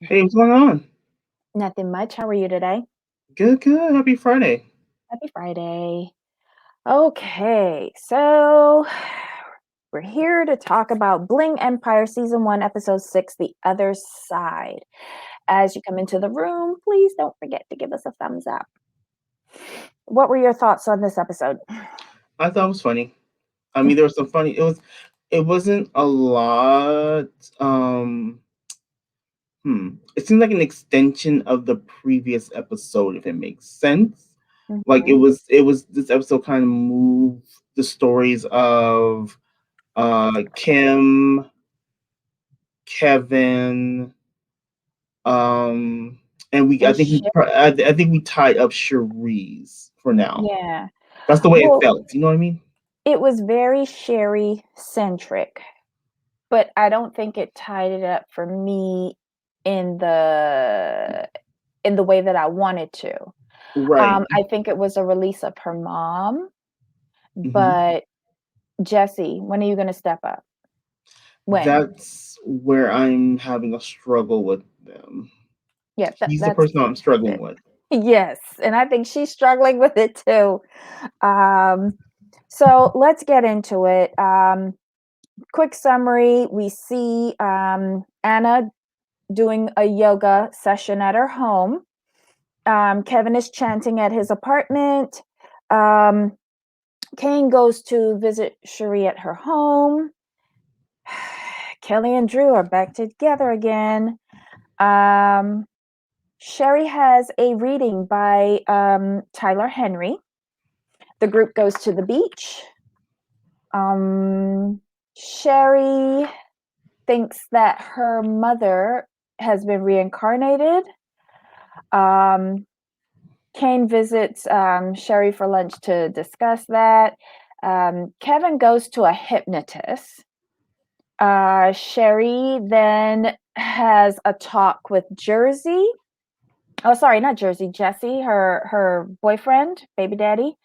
Hey, what's going on? Nothing much. How are you today? Good, good. Happy Friday. Happy Friday. Okay, so we're here to talk about Bling Empire Season 1, Episode 6, The Other Side. As you come into the room, please don't forget to give us a thumbs up. What were your thoughts on this episode? I thought it was funny. I mean, there was some funny. It wasn't a lot. Um, it seemed like an extension of the previous episode, if it makes sense. Like Mhm. it was this episode kind of moved the stories of Kim, Kevin, um, and And I think we tied up Cherise for now. yeah. That's the way it Well, felt. You know what I mean? it was very Sherry centric, but I don't think it tied it up for me in the in the way that I wanted to. Right. I think it was a release of her mom, Mhm. but Jesse, when are you gonna step up? When? That's where I'm having a struggle with them. Yeah, He's the that's person I'm struggling it. with. Yes, and I think she's struggling with it too. Um, so let's get into it. Quick summary, we see, Anna doing a yoga session at her home. Kevin is chanting at his apartment. Um, Kane goes to visit Cherie at her home. Kelly and Drew are back together again. Um, Sherry has a reading by Tyler Henry. The group goes to the beach. Sherry thinks that her mother has been reincarnated. Um, Kane visits Sherry for lunch to discuss that. Kevin goes to a hypnotist. Sherry then has a talk with Jersey. Oh, sorry, not Jersey, Jesse, her boyfriend, baby daddy.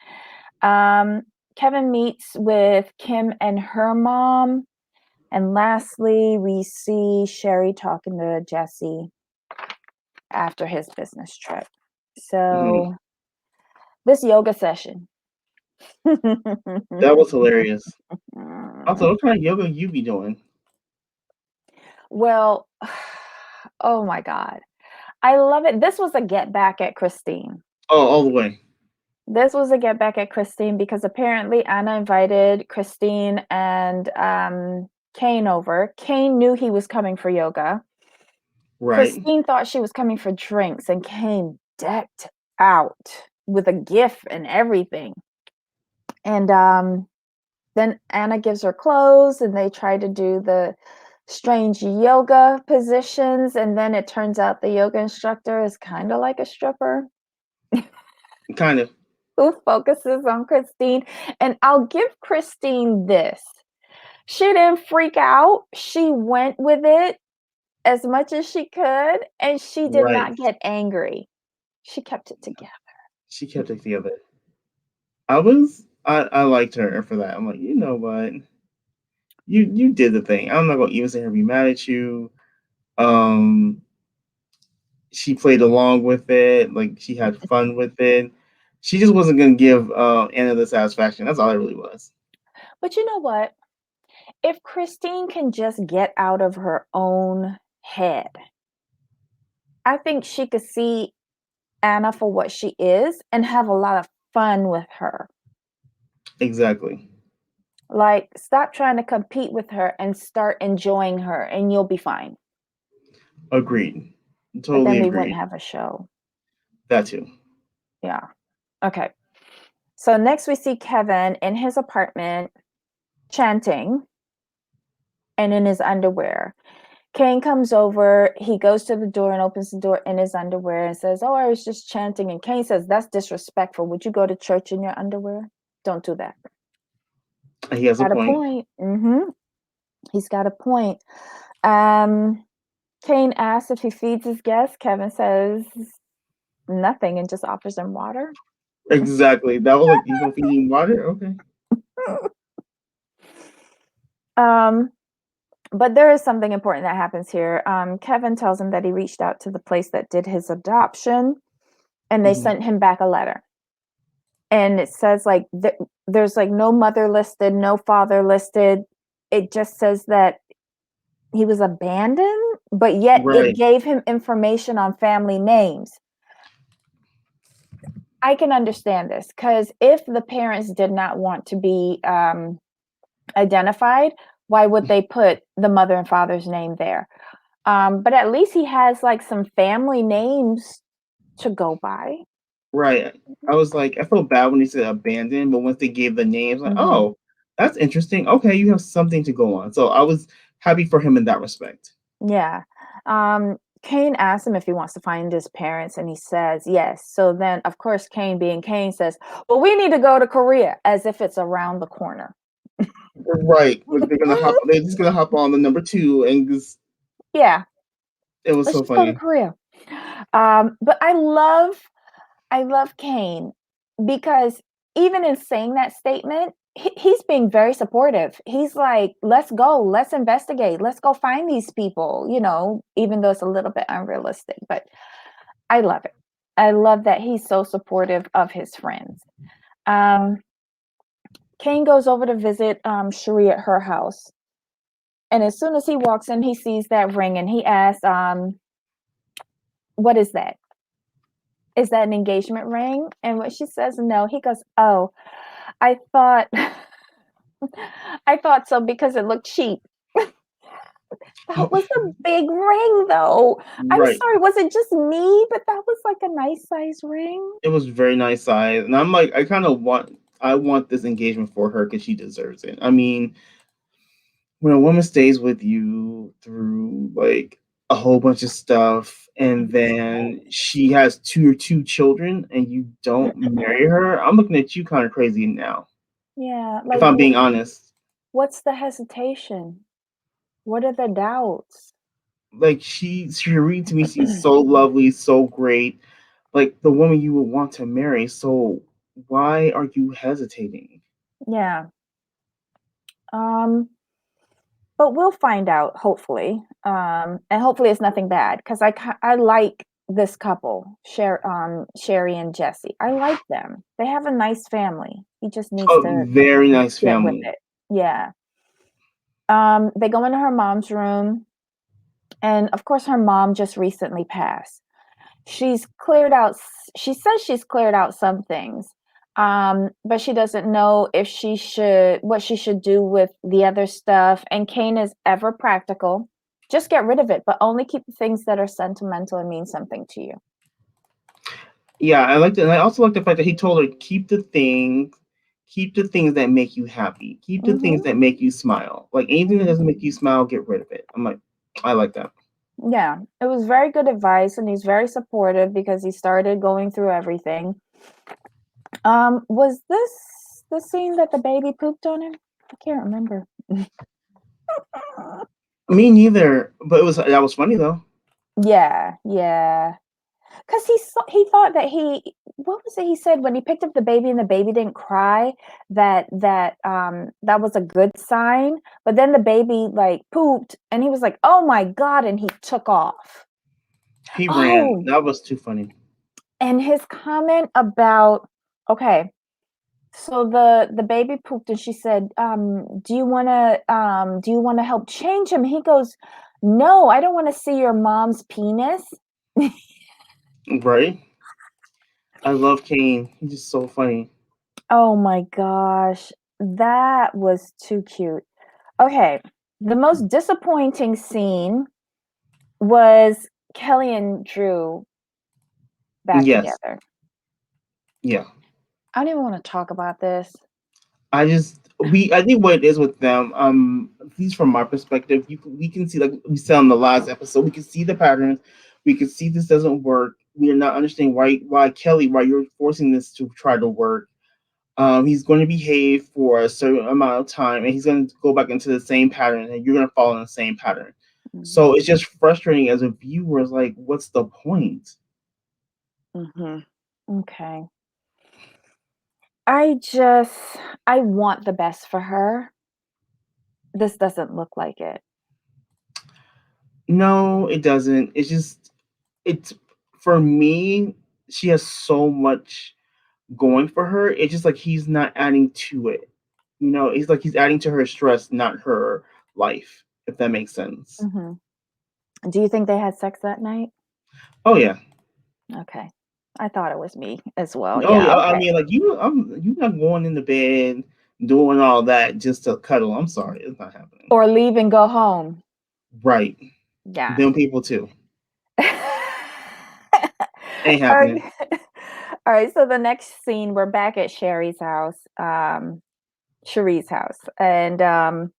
Um, Kevin meets with Kim and her mom. And lastly, we see Sherry talking to Jesse after his business trip. Mhm. So this yoga session. That was hilarious. Also, what kind of yoga you be doing? Well, oh my God. I love it. This was a get back at Christine. Oh, all the way. This was a get back at Christine because apparently Anna invited Christine and Kane over. Kane knew he was coming for yoga. Right. Christine thought she was coming for drinks and came decked out with a gift and everything. And then Anna gives her clothes and they try to do the strange yoga positions. And then it turns out the yoga instructor is kind of like a stripper Kind of. who focuses on Christine. And I'll give Christine this. She didn't freak out. She went with it as much as she could, and she did Right. not get angry. She kept it together. She kept it together. I liked her for that. I'm like, you know what? You did the thing. I'm not gonna even say her be mad at you. Um, she played along with it. Like she had fun with it. She just wasn't gonna give Anna the satisfaction. That's all it really was. But you know what? If Christine can just get out of her own head, I think she could see Anna for what she is and have a lot of fun with her. Exactly. Like, stop trying to compete with her and start enjoying her, and you'll be fine. Agreed. But then Totally we wouldn't agreed. have a show. That too. Yeah. Okay. So next we see Kevin in his apartment chanting and in his underwear. Kane comes over. He goes to the door and opens the door in his underwear and says, "Oh, I was just chanting." And Kane says, "That's disrespectful. Would you go to church in your underwear? Don't do that." He has a Got a point. point. He's got a point. Um, Kane asks if he feeds his guests. Kevin says nothing and just offers them water. Exactly. That was like, you gonna feed him water? Okay. um, But there is something important that happens here. Kevin tells him that he reached out to the place that did his adoption, and they Mhm. sent him back a letter. And it says like there's like no mother listed, no father listed. It just says that he was abandoned, but yet it Right, gave him information on family names. I can understand this because if the parents did not want to be identified, why would they put the mother and father's name there? But at least he has like some family names to go by. right. I was like, I felt bad when they said abandoned, but once they gave the names, like, Hmm. oh, that's interesting. Okay, you have something to go on. So I was happy for him in that respect. Yeah. Cain asks him if he wants to find his parents, and he says yes. So then, of course, Cain, being Cain, says, "Well, we need to go to Korea," as if it's around the corner. Right, like they're just gonna hop on the number two, and just, Yeah, it was let's so just go to funny. Korea. But I love Cain because even in saying that statement, he's being very supportive. He's like, let's go, let's investigate, let's go find these people, even though it's a little bit unrealistic. But I love it. I love that he's so supportive of his friends. Um, Cain goes over to visit Cherie at her house. And as soon as he walks in, he sees that ring and he asks, what is that? Is that an engagement ring? And when she says no, he goes, oh, I thought I thought so because it looked cheap. That was a big ring though. I'm Right. sorry, was it just me? But that was like a nice size ring. It was very nice size, and I'm like, I want this engagement for her because she deserves it. I mean, when a woman stays with you through like a whole bunch of stuff, and then she has two children, and you don't marry her, I'm looking at you kind of crazy now. Yeah, If like I'm being honest, what's the hesitation? What are the doubts? like she read to me, she's so lovely, so great, like the woman you would want to marry. So why are you hesitating? Yeah. Um, but we'll find out hopefully. And hopefully it's nothing bad because I like this couple, Sherry and Jesse. I like them. They have a nice family. He just needs A to very nice get with family. it. Yeah. They go into her mom's room, and of course, her mom just recently passed. She's cleared out. She says she's cleared out some things, but she doesn't know if she should what she should do with the other stuff. And Kane is ever practical. Just get rid of it, but only keep the things that are sentimental and mean something to you. Yeah, I liked it. And I also like the fact that he told her, keep the things that make you happy, keep the things Hmm. that make you smile. Like anything that doesn't make you smile, get rid of it. I'm like, I like that. Yeah, it was very good advice, and he's very supportive because he started going through everything. Was this the scene that the baby pooped on him? I can't remember. Me neither, but it was that was funny though. Yeah, yeah. Because he thought that what was it he said when he picked up the baby and the baby didn't cry, that was a good sign, but then the baby, like, pooped, and he was like, "Oh my god," and he took off. He ran. Oh, That was too funny. and his comment about okay, so the baby pooped and she said, do you wanna help change him?" He goes, "No, I don't wanna see your mom's penis." Right? I love Kane. He's just so funny. Oh my gosh, that was too cute. Okay, the most disappointing scene was Kelly and Drew back Yes. together. Yeah. I don't even wanna talk about this. I think what it is with them, at least from my perspective, we can see, like we said on the last episode, we can see the patterns, we can see this doesn't work. We are not understanding why Kelly, why you're forcing this to try to work. He's going to behave for a certain amount of time, and he's going to go back into the same pattern, and you're going to follow in the same pattern. Mhm, So it's just frustrating as a viewer. It's like, what's the point? mhm. Okay. I just I want the best for her. This doesn't look like it. No, it doesn't. It's just it's for me. She has so much going for her. It's just like he's not adding to it. It's like he's adding to her stress, not her life. If that makes sense. Mhm. Do you think they had sex that night? Oh yeah. Okay. I thought it was me as well. Oh Yeah, yeah. I okay. mean, like you're not going into bed doing all that just to cuddle. I'm sorry, it's not happening. Or leave and go home. Right. Yeah. Them people too. Ain't All right. happening. All right, so the next scene, we're back at Sherry's house, Cherie's house, and,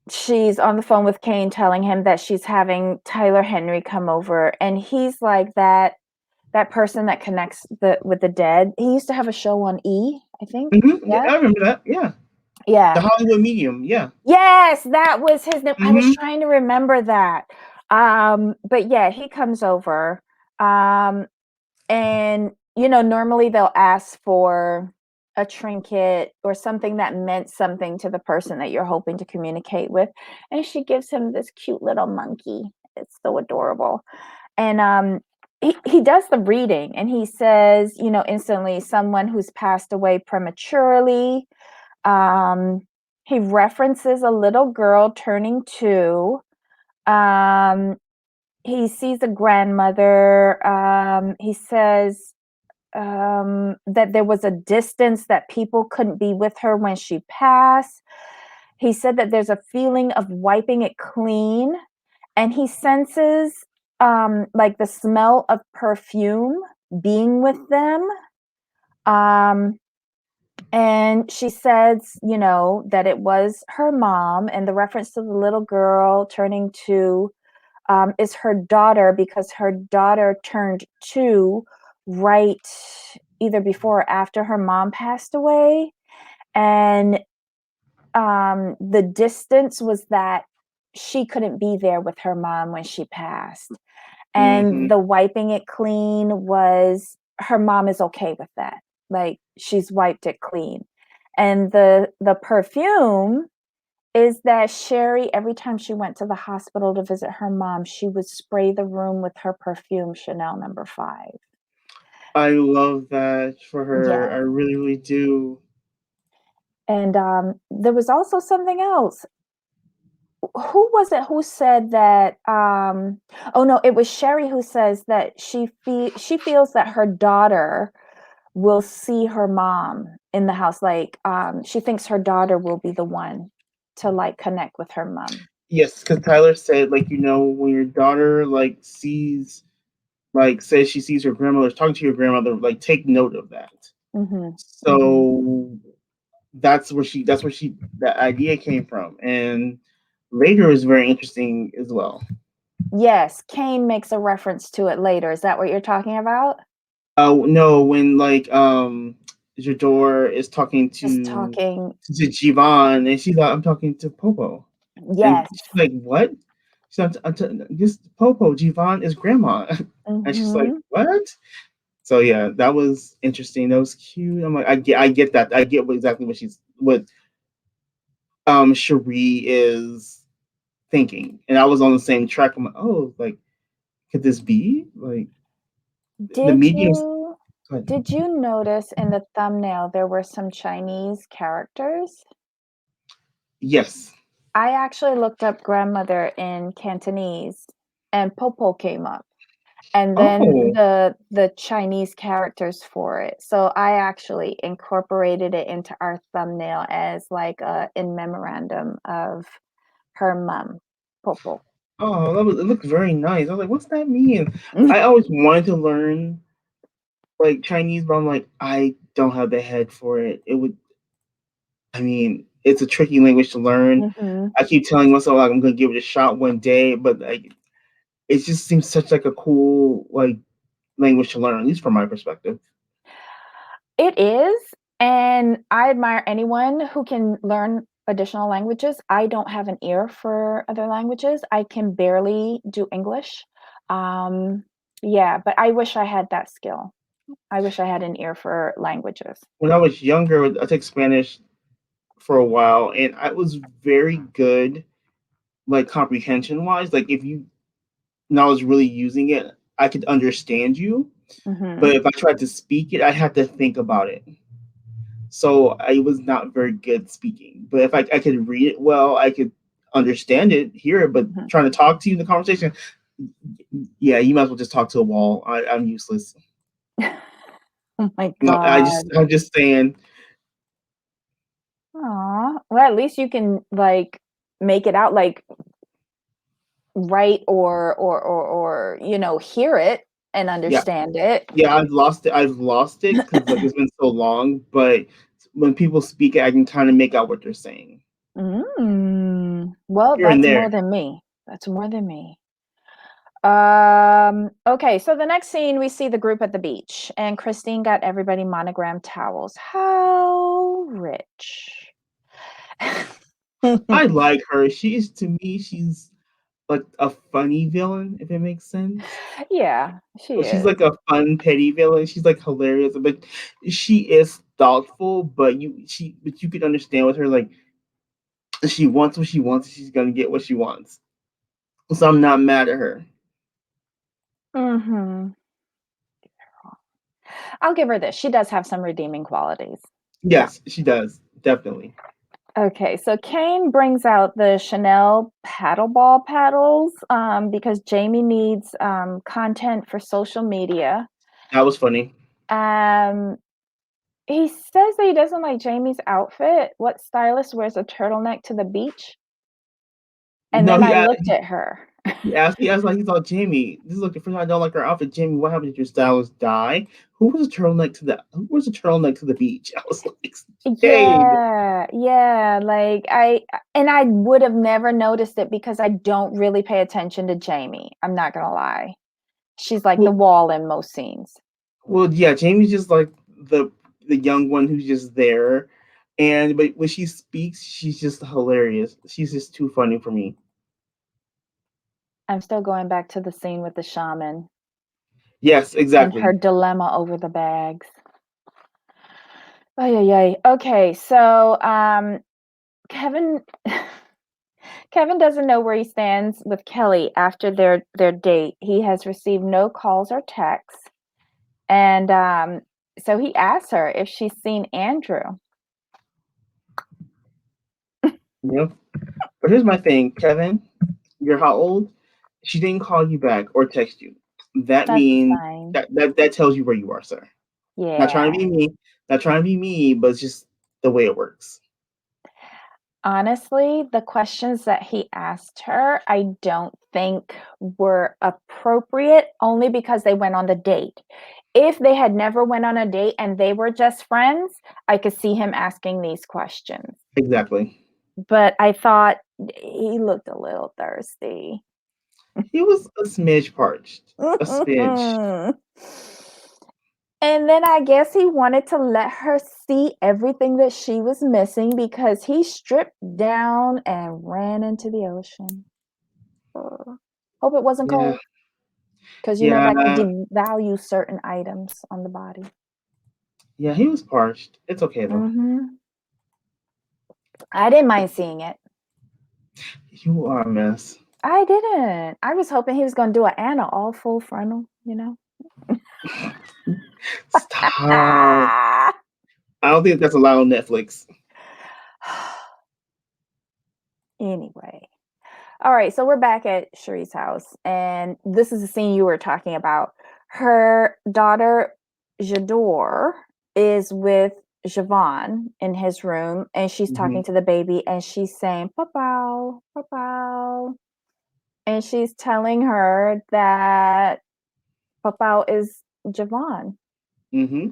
she's on the phone with Kane telling him that she's having Tyler Henry come over, and he's like that person that connects with the dead. He used to have a show on E, I think. Yeah, Yeah? I remember that. Yeah, the Yeah. Hollywood Medium. Yeah. Yes, that was his name. I was Hmm. trying to remember that. But yeah, he comes over. Um, and normally they'll ask for a trinket or something that meant something to the person that you're hoping to communicate with. And she gives him this cute little monkey. It's so adorable. And he does the reading and he says, instantly, someone who's passed away prematurely. um, he references a little girl turning 2. Um, he sees a grandmother. He says that there was a distance that people couldn't be with her when she passed. He said that there's a feeling of wiping it clean, and he senses like the smell of perfume being with them. Um, And she says, that it was her mom, and the reference to the little girl turning 2 is her daughter because her daughter turned 2 right either before or after her mom passed away. And the distance was that she couldn't be there with her mom when she passed. Hmm. And the wiping it clean was her mom is okay with that. Like, she's wiped it clean. And the perfume is that Sherry, every time she went to the hospital to visit her mom, she would spray the room with her perfume, Chanel number 5. I love that for her. I Yes. really, really do. And, there was also something else. Who was it who said that, oh, no, it was Sherry who says that she feels that her daughter will see her mom in the house, like, she thinks her daughter will be the one to, like, connect with her mom. Yes, because Tyler said, like, when your daughter says she sees her grandmother talking to your grandmother, like, take note of that. Mhm, mhm. So that's where that idea came from, and later is very interesting as well. Yes, Kane makes a reference to it later. Is that what you're talking about? No, when like Jador is talking Just to talking. Jivan, and she's like, "I'm talking to Popo," and Yes. she's like, "What?" She's like, "This Popo Jivan is grandma," and she's like, Mhm. "What?" So yeah, that was interesting. That was cute. I'm like, I get that. I get exactly what Cherie is thinking, and I was on the same track. I'm like, oh, like, could this be like the Did mediums? you Go ahead. did you notice in the thumbnail there were some Chinese characters? Yes. I actually looked up grandmother in Cantonese and Popo came up. And then Oh, the Chinese characters for it. So I actually incorporated it into our thumbnail as like a in memorandum of her mom, Popo. it looked very nice. I was like, what's that mean? I always wanted to learn like Chinese, but I'm like, I don't have the head for it. It would, I mean, it's a tricky language to learn. Mhm. I keep telling myself like I'm gonna give it a shot one day, but like it just seems such like a cool like language to learn, at least from my perspective. It is, and I admire anyone who can learn additional languages. I don't have an ear for other languages. I can barely do English. Um, yeah, but I wish I had that skill. I wish I had an ear for languages. When I was younger, I took Spanish for a while, and I was very good like comprehension wise. Like if you and I was really using it, I could understand you. But Mhm. if I tried to speak it, I had to think about it. So I was not very good speaking. But if I could read it well, I could understand it, hear it. But Mhm. trying to talk to you in the conversation, yeah, you might as well just talk to a wall. I'm useless. Oh my No, god. I'm just saying. Aw. Well, at least you can, like, make it out, like, write or hear it and Yeah, understand it. yeah, I've lost it. I've lost it because like it's been so long. But when people speak it, I can kind of make out what they're saying Well, here and that's there. more than me. That's more than me. Okay, so the next scene, we see the group at the beach, and Christine got everybody monogrammed towels. How rich. I like her. She's to me, she's like a funny villain, if it makes sense. Yeah, she Well, she's is. like a fun petty villain. She's like hilarious, but she is thoughtful. But you could understand with her like she wants what she wants. She's gonna get what she wants. So I'm not mad at her. Mhm. I'll give her this. She does have some redeeming qualities. Yeah. Yes, she does definitely. Okay, so Kane brings out the Chanel paddleball paddles because Jamie needs content for social media. That was funny. Um, he says that he doesn't like Jamie's outfit. What stylist wears a turtleneck to the beach? And No, then I looked at her. he asked like he thought Jamie. This is like the first time I don't like her outfit. Jamie, what happened? Did your stylist die? Who was a turtleneck to the beach? I was like, Jade. Yeah, yeah, like I would have never noticed it because I don't really pay attention to Jamie. I'm not gonna lie. She's like the Well, wall in most scenes. yeah, Jamie's just like the young one who's just there, and but when she speaks, she's just hilarious. She's just too funny for me. I'm still going back to the scene with the shaman Yes, and her exactly. dilemma over the bags. Ay, ay, ay. Okay, so Kevin Kevin doesn't know where he stands with Kelly after their date. He has received no calls or texts, and so he asks her if she's seen Andrew. You know. But here's my thing, Kevin. You're how old? She didn't call you back or text you. That That's a means sign. that tells you where you are, sir. Not trying to Yeah. be me. Not trying to be me, but it's just the way it works. Honestly, the questions that he asked her, I don't think were appropriate only because they went on the date. If they had never went on a date and they were just friends, I could see him asking these questions. Exactly. But I thought he looked a little thirsty. He was a smidge parched. A smidge. And then I guess he wanted to let her see everything that she was missing because he stripped down and ran into the ocean. Hope it wasn't Yeah. cold because you know that could Yeah. devalue certain items on the body. Yeah, he was parched. It's okay though. Mhm. I didn't mind seeing it. You are a mess. I didn't. I was hoping he was gonna do a Anna all full frontal. Stop. Ah! I don't think that's allowed on Netflix. Anyway. All right, so we're back at Cherie's house, and this is the scene you were talking about. Her daughter, Jador, is with Javon in his room, and she's Hmm. talking to the baby, and she's saying, "Papa, papa," and she's telling her that Papa is Javon. Hmm.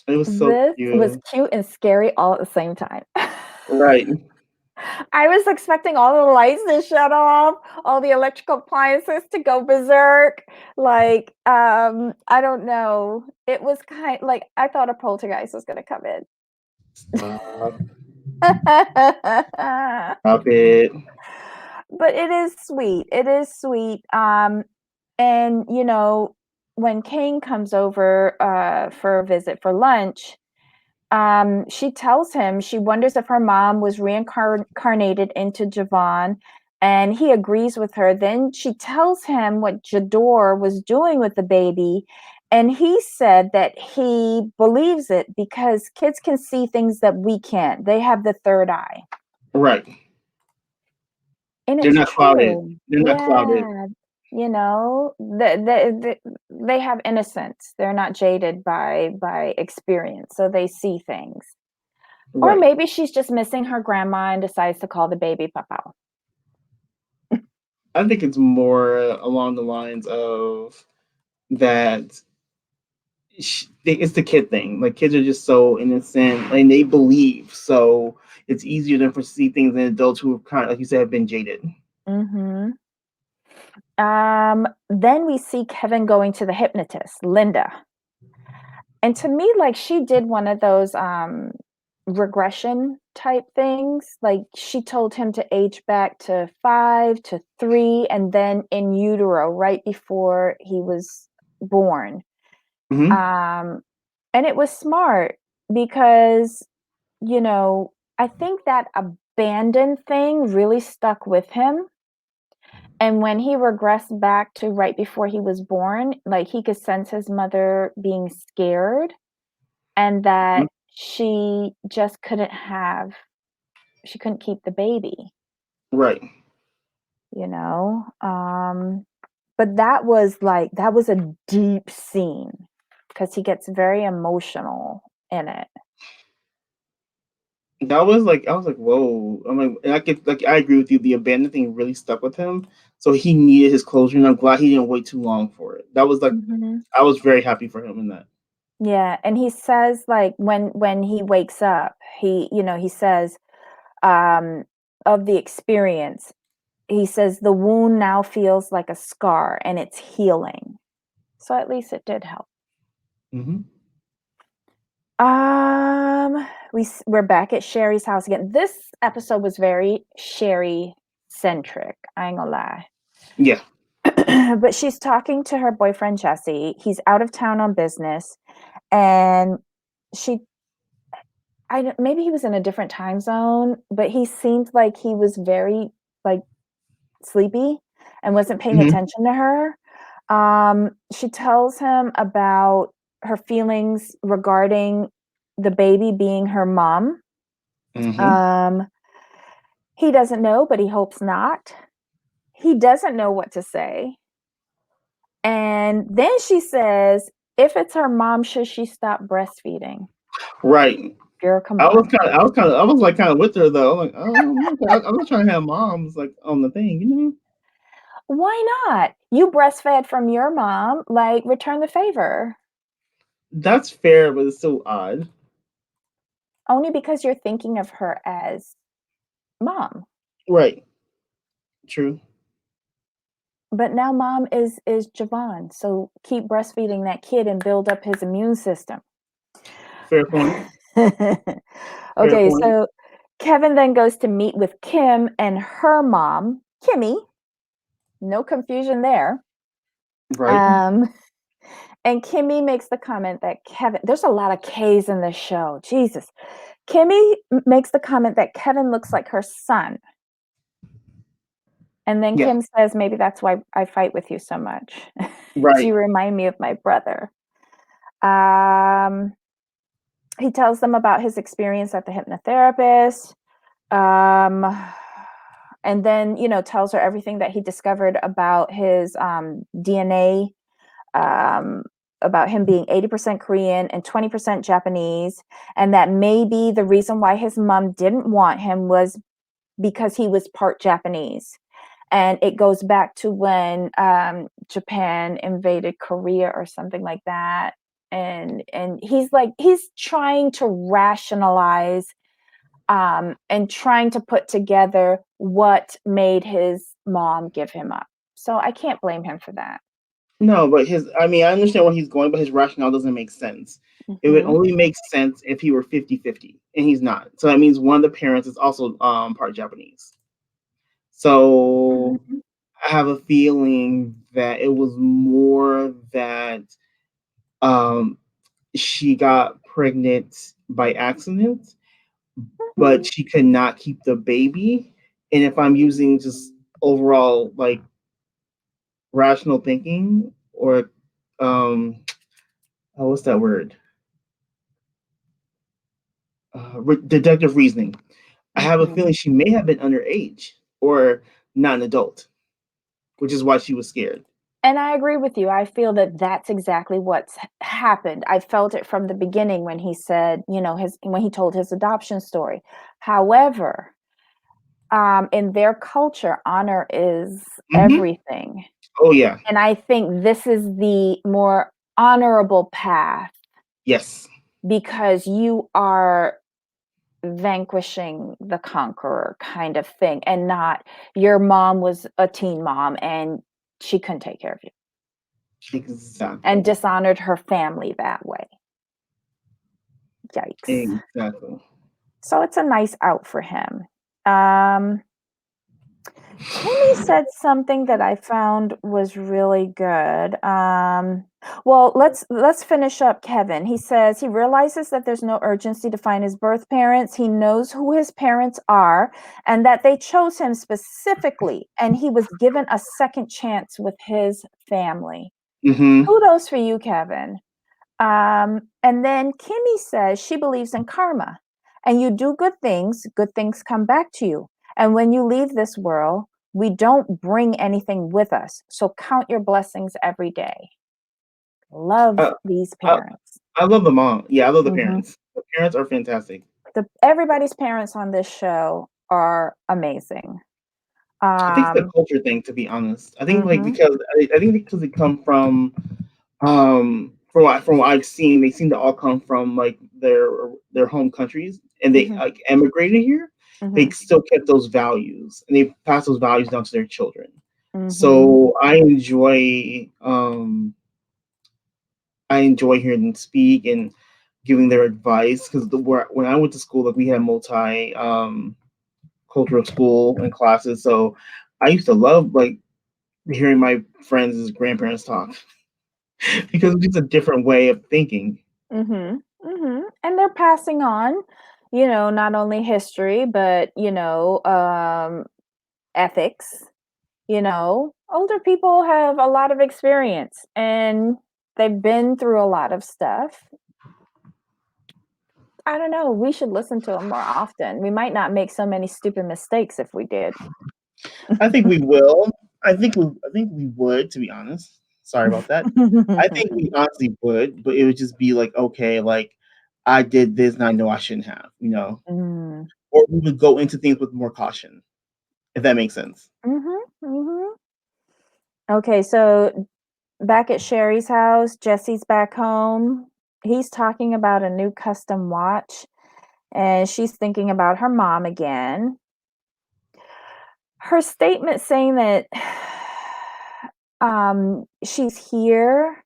It was so This was cute. cute and scary all at the same time. Right. I was expecting all the lights to shut off, all the electrical appliances to go berserk. Like, I don't know. It was kind like I thought a poltergeist was gonna come in. Stop. Stop it. But it is sweet. It is sweet. And when Kane comes over for a visit for lunch, She tells him she wonders if her mom was reincarnated into Javon, and he agrees with her. Then she tells him what Jador was doing with the baby, and he said that he believes it because kids can see things that we can't. They have the third eye. Right. And They're it's not clouded. true. They're not clouded. Yeah. They have innocence. They're not jaded by experience, so they see things. Or Right. maybe she's just missing her grandma and decides to call the baby Papa. I think it's more along the lines of that it's the kid thing. Like kids are just so innocent and they believe. So it's easier than for see things than adults who have kind of, like you said, have been jaded. Mhm. Then we see Kevin going to the hypnotist, Linda. And to me, like, she did one of those, regression type things. Like, she told him to age back to 5 to 3 and then in utero right before he was born. Hmm. Um, and it was smart because, I think that abandoned thing really stuck with him. And when he regressed back to right before he was born, like, he could sense his mother being scared and that she couldn't keep the baby, Right. you know? But that was a deep scene because he gets very emotional in it. That was like I was like, whoa. I'm like, and I could like I agree with you. The abandoned thing really stuck with him, so he needed his closure, and I'm glad he didn't wait too long for it. That was like Mhm. I was very happy for him in that. Yeah, and he says, like, when he wakes up, he says, um, of the experience, he says, "The wound now feels like a scar, and it's healing." So at least it did help. Hmm. We're back at Sherry's house again. This episode was very Sherry-centric, I ain't gonna lie. Yeah. But she's talking to her boyfriend, Jesse. He's out of town on business, and she I don't maybe he was in a different time zone, but he seemed like he was very, like, sleepy and wasn't paying Hmm. attention to her. She tells him about her feelings regarding the baby being her mom. Hmm. Um, he doesn't know, but he hopes not. He doesn't know what to say. And then she says, if it's her mom, should she stop breastfeeding? Right. Girl, come I was on. kind of, I was kind of, I was like kind of with her though. Like, I'm not trying to have moms like on the thing, you know. Why not? You breastfed from your mom, like, return the favor. That's fair, but it's still odd. Only because you're thinking of her as mom. Right. True. But now mom is Javon, so keep breastfeeding that kid and build up his immune system. Fair point. Fair Okay, point. so Kevin then goes to meet with Kim and her mom, Kimmy. No confusion there. Right. Um, and Kimmy makes the comment that Kevin, there's a lot of K's in this show. Jesus. Kimmy makes the comment that Kevin looks like her son. And then Yeah. Kim says, maybe that's why I fight with you so much. Right. You remind me of my brother. Um, he tells them about his experience at the hypnotherapist. Um, and then, tells her everything that he discovered about his DNA, um, about him being 80% Korean and 20% Japanese, and that maybe the reason why his mom didn't want him was because he was part Japanese. And it goes back to when Japan invaded Korea or something like that. And he's trying to rationalize and trying to put together what made his mom give him up. So I can't blame him for that. No, but I mean, I understand where he's going, but his rationale doesn't make sense. It would Hmm. only make sense if he were 50-50, and he's not. So that means one of the parents is also part Japanese. So I have a feeling that it was more that um, she got pregnant by accident, but Mhm. she could not keep the baby. And if I'm using just overall like rational thinking or um what's that word? Deductive reasoning. I have a Mhm. feeling she may have been underage or not an adult, which is why she was scared. And I agree with you. I feel that that's exactly what's happened. I felt it from the beginning when he said, his when he told his adoption story. However, in their culture, honor is Hmm. everything. Oh yeah, And I think this is the more honorable path yes, because you are vanquishing the conqueror kind of thing and not your mom was a teen mom and she couldn't take care of you and exactly, dishonored her family that way. Yikes. exactly. So it's a nice out for him. Um, Kimmy said something that I found was really good. Well, let's finish up Kevin. He says he realizes that there's no urgency to find his birth parents. He knows who his parents are and that they chose him specifically and he was given a second chance with his family. Hmm. Kudos for you, Kevin. And then Kimmy says she believes in karma. And you do good things come back to you. And when you leave this world, we don't bring anything with us. So count your blessings every day. Love Uh, these I, parents. I love the mom. Yeah, I love the Hmm. parents. The parents are fantastic. Everybody's parents on this show are amazing. I think it's a Um, culture thing, to be honest. I think like mhm, because I think because they come from from what I've seen, they seem to all come from like their home countries, and they mhm, like emigrated here. They mhm, still kept those values, and they pass those values down to their children. mhm, So I enjoy hearing them speak and giving their advice because when I went to school, like we had multi cultural school and classes, so I used to love like hearing my friends' grandparents talk because it's just a different way of thinking. mhm, mhm. And they're passing on, not only history, but ethics. Older people have a lot of experience and they've been through a lot of stuff. I don't know. We should listen to them more often. We might not make so many stupid mistakes if we did. I think we will. I think we would, to be honest. Sorry about that. I think we honestly would, but it would just be like, okay, like I did this and I know I shouldn't have, Mm. Or we would go into things with more caution, if that makes sense. Mhm, mhm. Okay, so back at Sherry's house, Jesse's back home. He's talking about a new custom watch, and she's thinking about her mom again. Her statement saying that she's here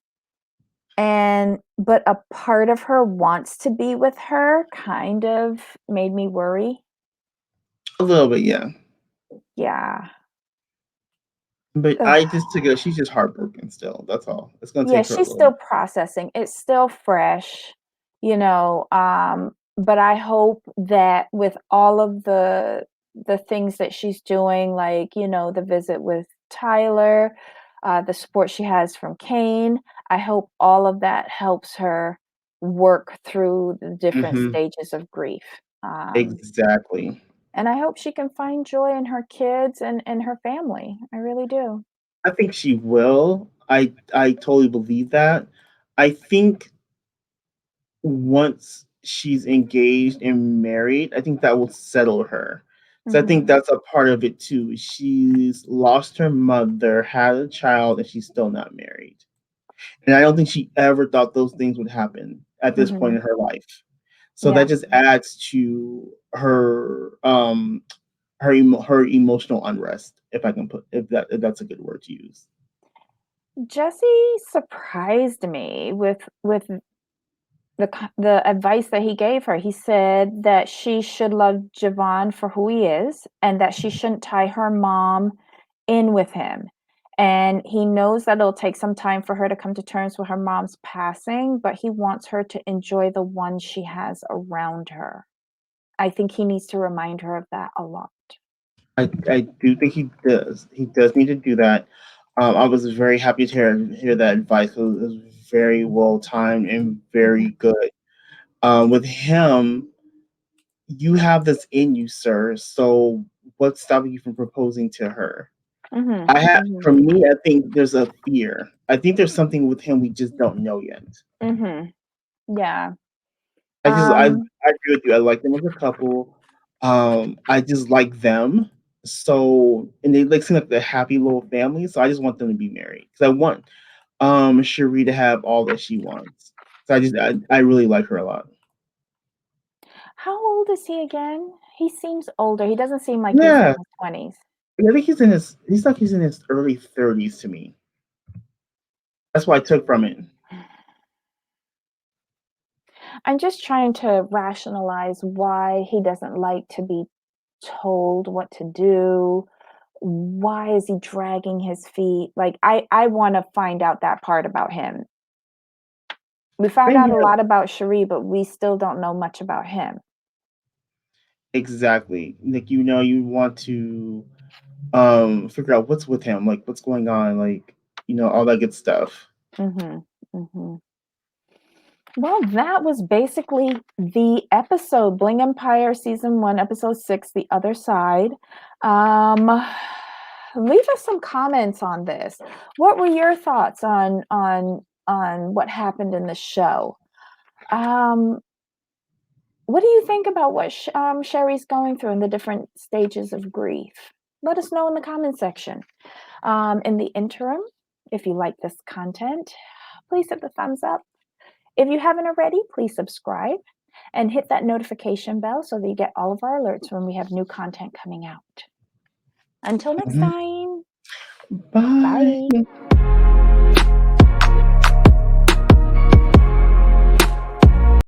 and but a part of her wants to be with her kind of made me worry. A little bit, yeah. Yeah. But I Ugh. just took it. She's just heartbroken still. That's all. It's gonna Yeah, take her a she's little. still processing. It's still fresh, but I hope that with all of the things that she's doing, like, the visit with Tyler, the support she has from Kane, I hope all of that helps her work through the different Hmm. stages of grief. Um, Exactly. and I hope she can find joy in her kids and her family. I really do. I think she will. I totally believe that. I think once she's engaged and married, I think that will settle her. So I think Mhm. that's a part of it too. She's lost her mother, had a child, and she's still not married. And I don't think she ever thought those things would happen at this point Mhm. in her life. So that Yeah. just adds to her emotional unrest, if I can put if that's a good word to use. Jesse surprised me with the advice that he gave her. He said that she should love Javon for who he is and that she shouldn't tie her mom in with him. And he knows that it'll take some time for her to come to terms with her mom's passing, but he wants her to enjoy the one she has around her. I think he needs to remind her of that a lot. I do think he does. He does need to do that. I was very happy to hear that advice. It was very well timed and Mhm, very good. With him, you have this in you, sir. So what's stopping you from proposing to her? mhm, I have, mhm, for me, I think there's a fear. I think there's something with him we just don't know yet. mhm. Yeah. I Um, agree with you. I like them as a couple. I just like them. So and they like seem like a happy little family. So I just want them to be married because I want Cherie to have all that she wants. So I really like her a lot. how old is he again? He seems older. He doesn't seem like he's in Yeah, his 20s. I think he's in his early 30s to me. That's what I took from it. I'm just trying to rationalize why he doesn't like to be told what to do. Why is he dragging his feet? Like I want to find out that part about him. We found Same out a here. lot about Cherie, but we still don't know much about him. Exactly. Like you want to figure out what's with him, like what's going on, like all that good stuff. Mhm. Mhm. Well, that was basically the episode. Bling Empire season 1, episode 6, The Other Side. Um, leave us some comments on this. What were your thoughts on what happened in the show? Um, what do you think about what Sherry's going through in the different stages of grief? Let us know in the comment section. In the interim, if you like this content, please hit the thumbs up. If you haven't already, please subscribe and hit that notification bell so that you get all of our alerts when we have new content coming out. Until next Mhm. time, Bye. bye.